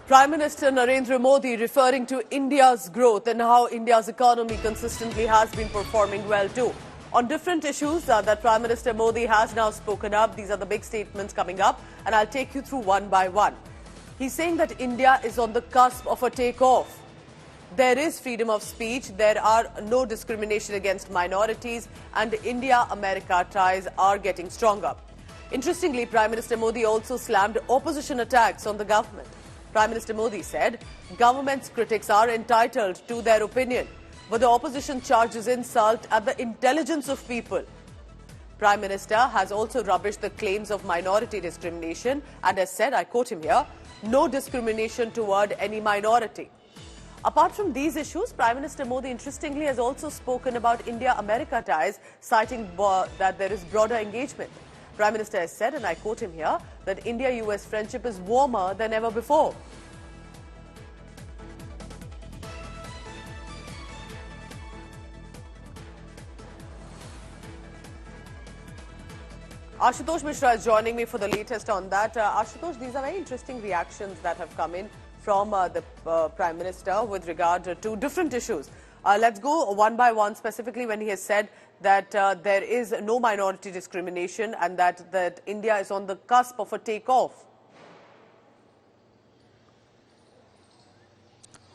Prime Minister Narendra Modi referring to India's growth and how India's economy consistently has been performing well too. On different issues that Prime Minister Modi has now spoken up, these are the big statements coming up and I'll take you through one by one. He's saying that India is on the cusp of a takeoff. There is freedom of speech, there are no discrimination against minorities and India-America ties are getting stronger. Interestingly, Prime Minister Modi also slammed opposition attacks on the government. Prime Minister Modi said, government's critics are entitled to their opinion, but the opposition charges insult at the intelligence of people. Prime Minister has also rubbished the claims of minority discrimination and has said, I quote him here, no discrimination toward any minority. Apart from these issues, Prime Minister Modi interestingly has also spoken about India-America ties, citing that there is broader engagement. Prime Minister has said, and I quote him here, that India-U.S. friendship is warmer than ever before. Ashutosh Mishra is joining me for the latest on that. Ashutosh, these are very interesting reactions that have come in from the Prime Minister with regard to different issues. Let's go one by one, specifically when he has said that there is no minority discrimination and that India is on the cusp of a takeoff.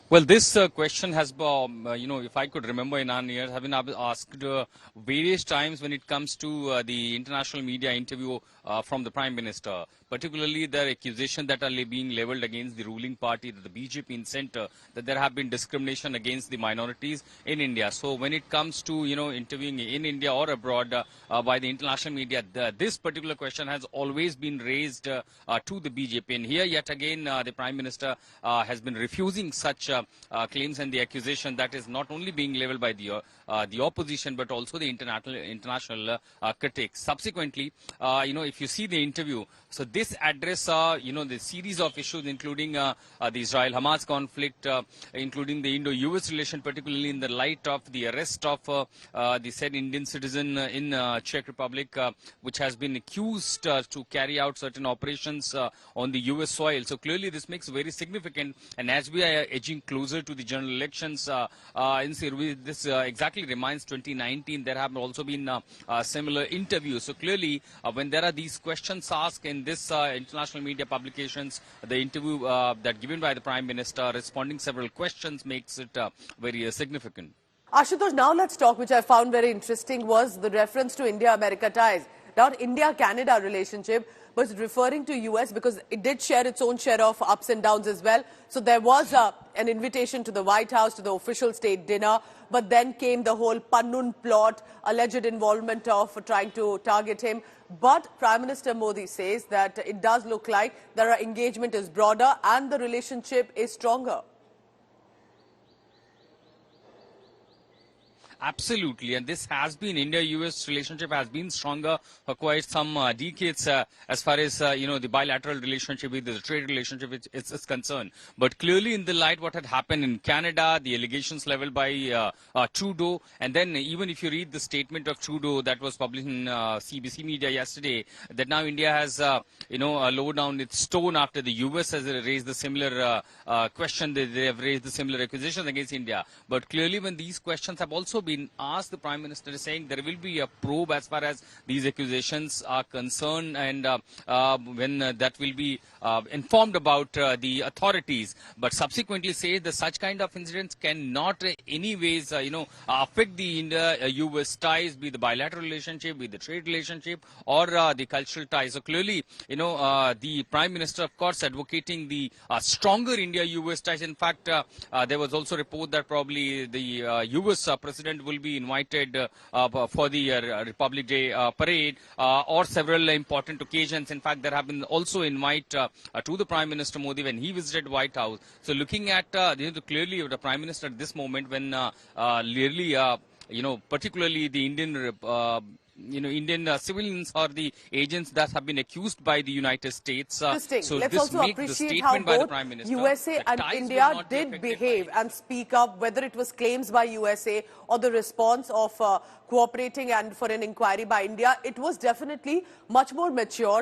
Well, this question has, if I could remember in our years, have been asked various times when it comes to the international media interview from the Prime Minister, particularly the accusation that are being leveled against the ruling party, the BJP in centre, that there have been discrimination against the minorities in India. So when it comes to, interviewing in India or abroad by the international media, this particular question has always been raised to the BJP. And here, yet again, the Prime Minister has been refusing such claims and the accusation that is not only being leveled by the opposition but also the international critics. Subsequently, if you see the interview, so this address, the series of issues, including the Israel-Hamas conflict, including the Indo-U.S. relation, particularly in the light of the arrest of the said Indian citizen in Czech Republic, which has been accused to carry out certain operations on the U.S. soil. So clearly this makes very significant, and as we are edging closer to the general elections, this exactly reminds 2019. There have also been similar interviews. So clearly, when there are these questions asked in this international media publications, the interview that given by the Prime Minister responding several questions makes it very significant. Ashutosh, now let's talk, which I found very interesting, was the reference to India-America ties. Not India-Canada relationship, but referring to US because it did share its own share of ups and downs as well. So there was an invitation to the White House, to the official state dinner, but then came the whole Pannun plot, alleged involvement of trying to target him. But Prime Minister Modi says that it does look like their engagement is broader and the relationship is stronger. Absolutely, and this has been India-U.S. relationship has been stronger for quite some decades as far as the bilateral relationship with the trade relationship is concerned. But clearly, in the light what had happened in Canada, the allegations leveled by Trudeau, and then even if you read the statement of Trudeau that was published in CBC media yesterday, that now India has lowered down its tone after the U.S. has raised the similar question. They have raised the similar accusations against India. But clearly, when these questions have also been asked, the Prime Minister is saying there will be a probe as far as these accusations are concerned, and when that will be informed about the authorities. But subsequently say that such kind of incidents cannot anyways affect the India-U.S. ties, be the bilateral relationship, be the trade relationship, or the cultural ties. So clearly, the Prime Minister, of course, advocating the stronger India-U.S. ties. In fact, there was also a report that probably the U.S. President will be invited for the Republic Day parade or several important occasions. In fact, there have been also invite to the Prime Minister Modi when he visited White House. So looking at clearly the Prime Minister at this moment when really particularly the Indian civilians or the agents that have been accused by the United States. So let's also appreciate how both USA and India did behave and speak up, whether it was claims by USA or the response of cooperating and for an inquiry by India. It was definitely much more mature.